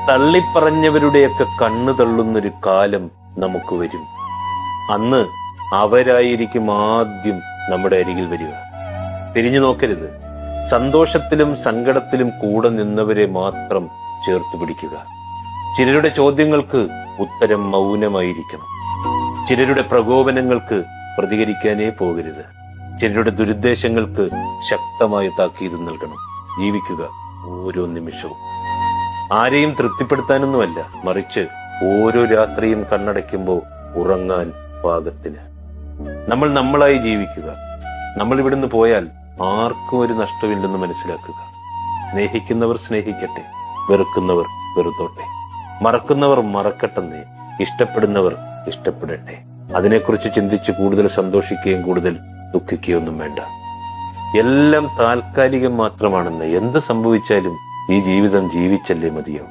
തള്ളിപ്പറഞ്ഞവരുടെയൊക്കെ കണ്ണു തള്ളുന്നൊരു കാലം നമുക്ക് വരും. അന്ന് അവരായിരിക്കും ആദ്യം നമ്മുടെ അരികിൽ വരിക. തിരിഞ്ഞു നോക്കരുത്. സന്തോഷത്തിലും സങ്കടത്തിലും കൂടെ നിന്നവരെ മാത്രം ചേർത്ത് പിടിക്കുക. ചിലരുടെ ചോദ്യങ്ങൾക്ക് ഉത്തരം മൗനമായിരിക്കണം. ചിലരുടെ പ്രകോപനങ്ങൾക്ക് പ്രതികരിക്കാനേ പോകരുത്. ചിലരുടെ ദുരുദ്ദേശങ്ങൾക്ക് ശക്തമായ താക്കീത് നൽകണം. ജീവിക്കുക ഓരോ നിമിഷവും. ആരെയും തൃപ്തിപ്പെടുത്താനൊന്നുമല്ല, മറിച്ച് ഓരോ രാത്രിയും കണ്ണടയ്ക്കുമ്പോൾ ഉറങ്ങാൻ പാകത്തിന് നമ്മൾ നമ്മളായി ജീവിക്കുക. നമ്മൾ ഇവിടുന്ന് പോയാൽ ആർക്കും ഒരു നഷ്ടമില്ലെന്ന് മനസ്സിലാക്കുക. സ്നേഹിക്കുന്നവർ സ്നേഹിക്കട്ടെ, വെറുക്കുന്നവർ വെറുത്തോട്ടെ, മറക്കുന്നവർ മറക്കട്ടെന്നേ, ഇഷ്ടപ്പെടുന്നവർ ഇഷ്ടപ്പെടട്ടെ. അതിനെക്കുറിച്ച് ചിന്തിച്ച് കൂടുതൽ സന്തോഷിക്കുകയും കൂടുതൽ ദുഃഖിക്കുകയൊന്നും വേണ്ട. എല്ലാം താൽക്കാലികം മാത്രമാണെന്ന്. എന്ത് സംഭവിച്ചാലും ഈ ജീവിതം ജീവിച്ചല്ലേ മതിയാവും.